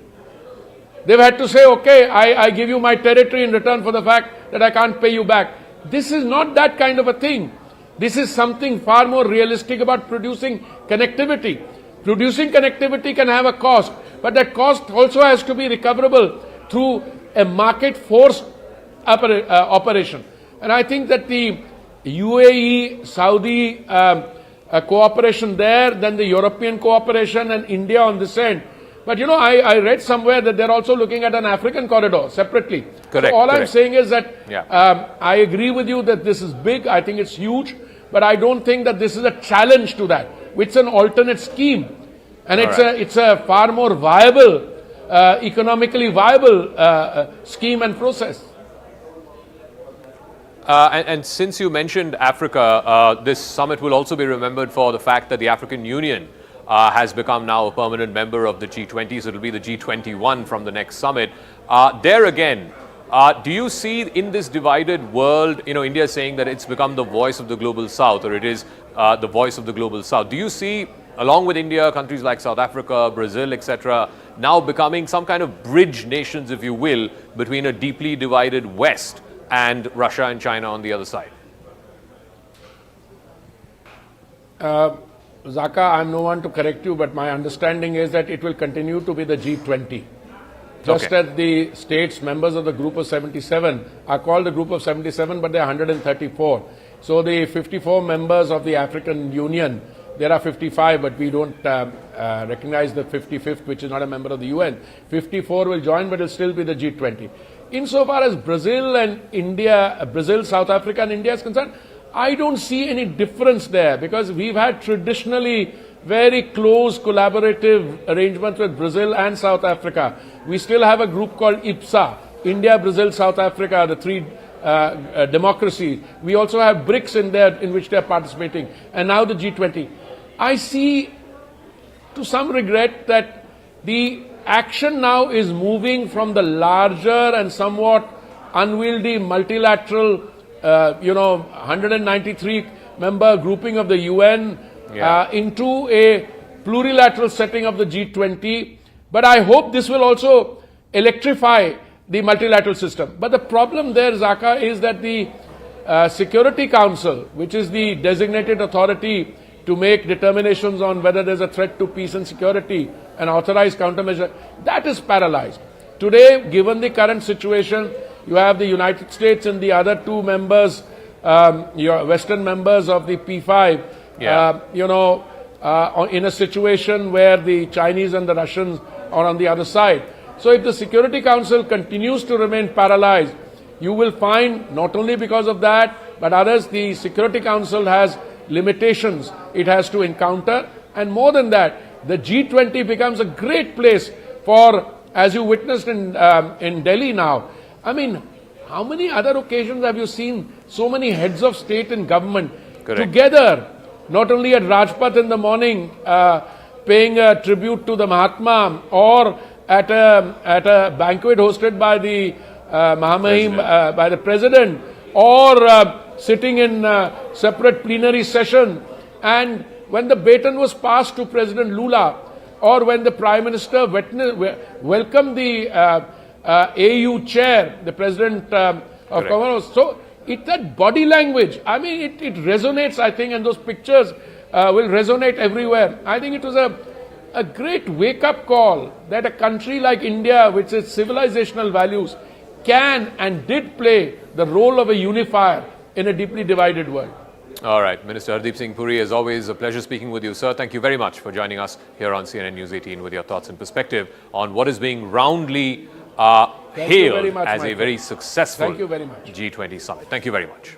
They've had to say, okay, I give you my territory in return for the fact that I can't pay you back. This is not that kind of a thing. This is something far more realistic about producing connectivity. Producing connectivity can have a cost, but that cost also has to be recoverable through a market force operation. And I think that the UAE, Saudi cooperation there, then the European cooperation and India on this end. But I read somewhere that they're also looking at an African corridor separately. Correct. So all I'm saying is that I agree with you that this is big. I think it's huge. But I don't think that this is a challenge to that. It's an alternate scheme. And it's a far more viable, economically viable scheme and process. And since you mentioned Africa, this summit will also be remembered for the fact that the African Union has become now a permanent member of the G20, so it will be the G21 from the next summit. There again, do you see in this divided world, India saying that it's become the voice of the global south, or it is the voice of the global south. Do you see, along with India, countries like South Africa, Brazil, etc., now becoming some kind of bridge nations, if you will, between a deeply divided West and Russia and China on the other side? Zaka, I'm no one to correct you, but my understanding is that it will continue to be the G20. Just as the states, members of the group of 77, are called the group of 77, but there are 134. So the 54 members of the African Union, there are 55, but we don't recognize the 55th, which is not a member of the UN. 54 will join, but it will still be the G20. Insofar as Brazil and India, Brazil, South Africa and India is concerned, I don't see any difference there, because we've had traditionally very close collaborative arrangements with Brazil and South Africa. We still have a group called IPSA, India, Brazil, South Africa, the three democracies. We also have BRICS in there, in which they are participating, and now the G20. I see, to some regret, that the action now is moving from the larger and somewhat unwieldy multilateral 193 member grouping of the UN into a plurilateral setting of the G20. But I hope this will also electrify the multilateral system. But the problem there, Zaka, is that the Security Council, which is the designated authority to make determinations on whether there's a threat to peace and security and authorize countermeasure, that is paralyzed. Today, given the current situation, you have the United States and the other two members, your Western members of the P5, in a situation where the Chinese and the Russians are on the other side. So if the Security Council continues to remain paralyzed, you will find, not only because of that, but others, the Security Council has limitations it has to encounter. And more than that, the G20 becomes a great place for, as you witnessed in Delhi now. I mean, how many other occasions have you seen so many heads of state and government together, not only at Rajpath in the morning, paying a tribute to the Mahatma, or at a banquet hosted by the Mahamahim by the President, or sitting in separate plenary session, and when the baton was passed to President Lula, or when the Prime Minister welcomed the AU chair, the President of Comoros. So that body language, I mean, it resonates, I think, and those pictures will resonate everywhere. I think it was a great wake-up call that a country like India, with its civilizational values, can and did play the role of a unifier in a deeply divided world. All right, Minister Hardeep Singh Puri, as always, a pleasure speaking with you, sir. Thank you very much for joining us here on CNN News 18 with your thoughts and perspective on what is being roundly hailed as a very successful G20 summit. Thank you very much.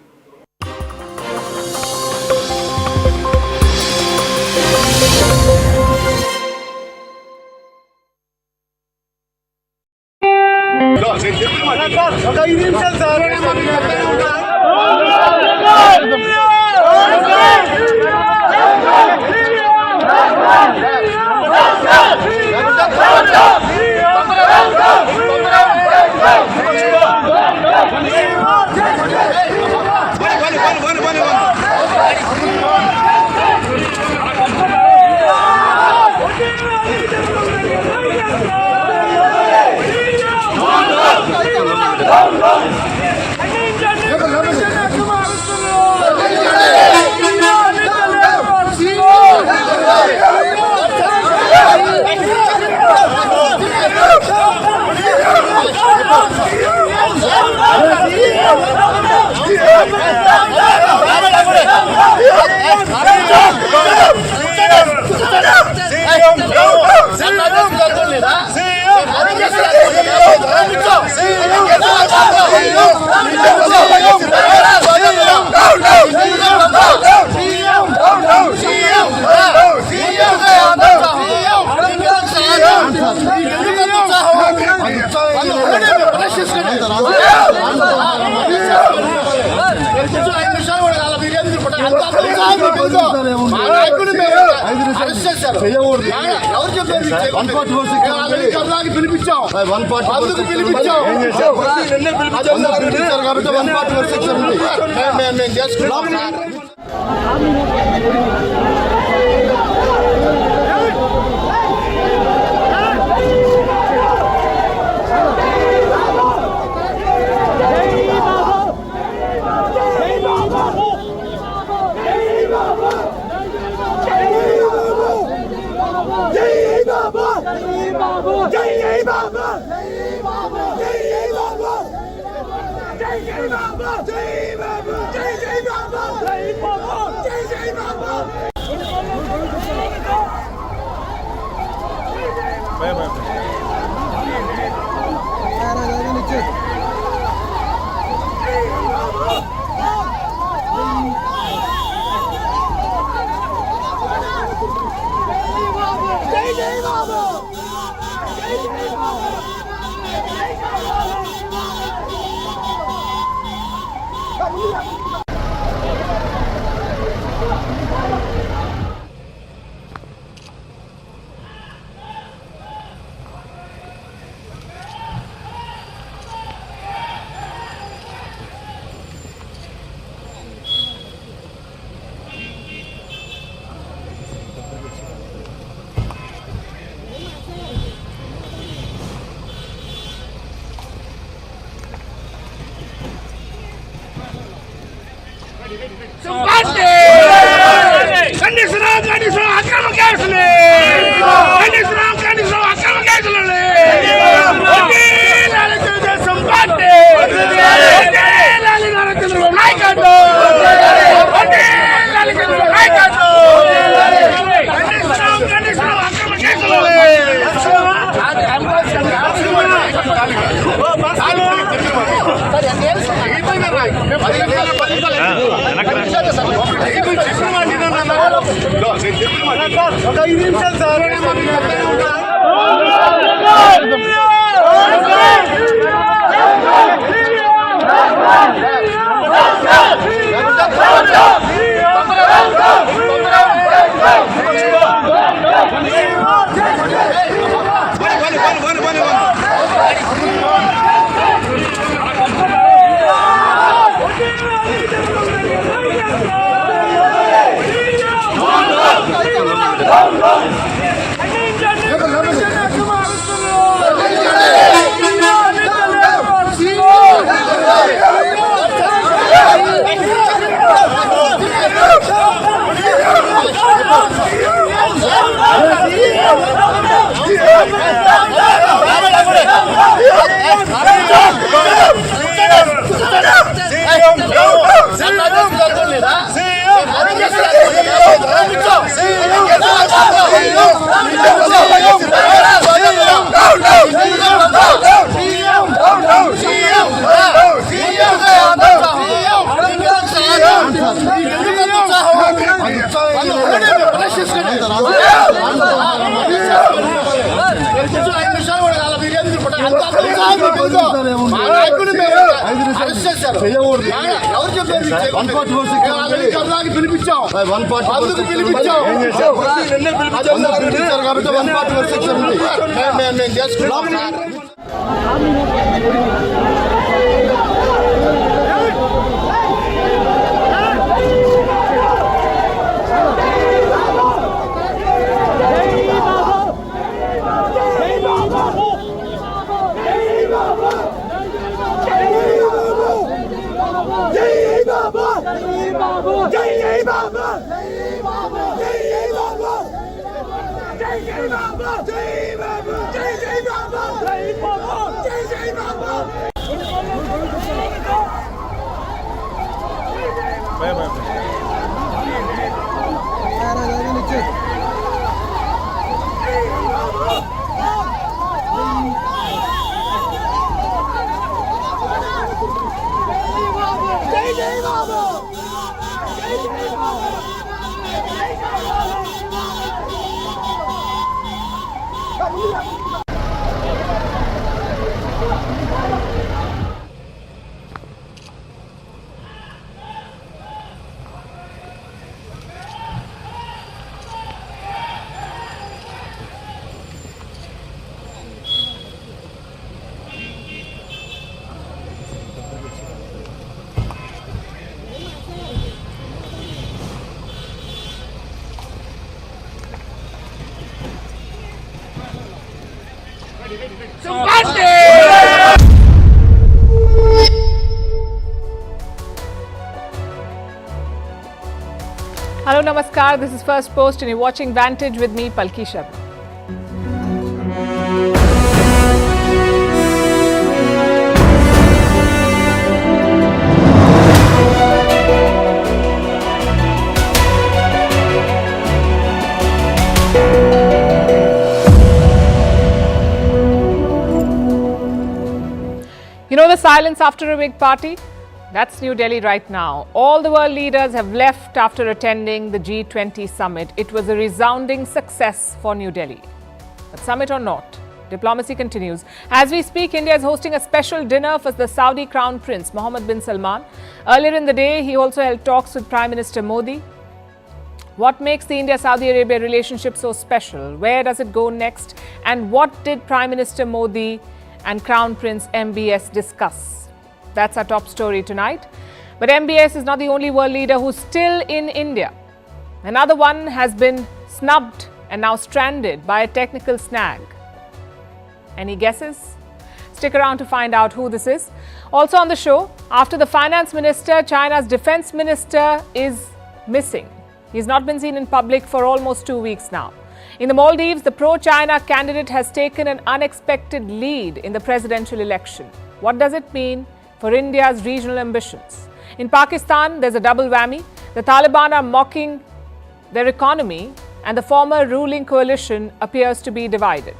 Hello, Namaskar. This is First Post and you're watching Vantage with me, Palki Sherpa. You know the silence after a big party? That's New Delhi right now. All the world leaders have left after attending the G20 summit. It was a resounding success for New Delhi. But summit or not, diplomacy continues. As we speak, India is hosting a special dinner for the Saudi Crown Prince, Mohammed bin Salman. Earlier in the day, he also held talks with Prime Minister Modi. What makes the India-Saudi Arabia relationship so special? Where does it go next? And what did Prime Minister Modi and Crown Prince MBS discuss? That's our top story tonight. But MBS is not the only world leader who's still in India. Another one has been snubbed and now stranded by a technical snag. Any guesses? Stick around to find out who this is. Also on the show, after the finance minister, China's defense minister is missing. He's not been seen in public for almost 2 weeks now. In the Maldives, the pro-China candidate has taken an unexpected lead in the presidential election. What does it mean for India's regional ambitions? In Pakistan, there's a double whammy. The Taliban are mocking their economy and the former ruling coalition appears to be divided.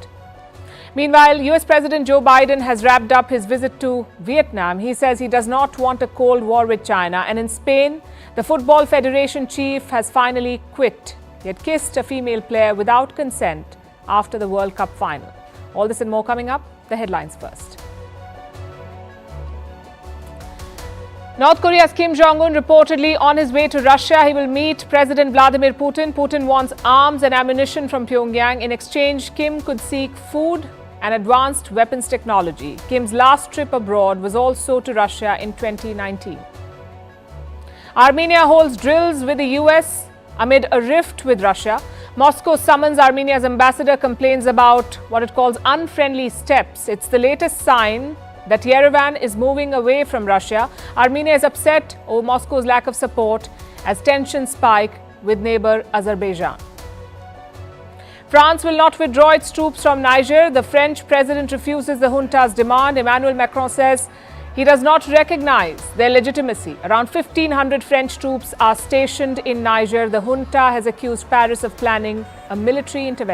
Meanwhile, US President Joe Biden has wrapped up his visit to Vietnam. He says he does not want a cold war with China. And in Spain, the Football Federation chief has finally quit. He had kissed a female player without consent after the World Cup final. All this and more coming up. The headlines first. North Korea's Kim Jong-un reportedly on his way to Russia. He will meet President Vladimir Putin. Putin wants arms and ammunition from Pyongyang. In exchange, Kim could seek food and advanced weapons technology. Kim's last trip abroad was also to Russia in 2019. Armenia holds drills with the US amid a rift with Russia. Moscow summons Armenia's ambassador, complains about what it calls unfriendly steps. It's the latest sign that Yerevan is moving away from Russia. Armenia is upset over Moscow's lack of support as tensions spike with neighbor Azerbaijan. France will not withdraw its troops from Niger. The French president refuses the junta's demand. Emmanuel Macron says he does not recognize their legitimacy. Around 1,500 French troops are stationed in Niger. The junta has accused Paris of planning a military intervention.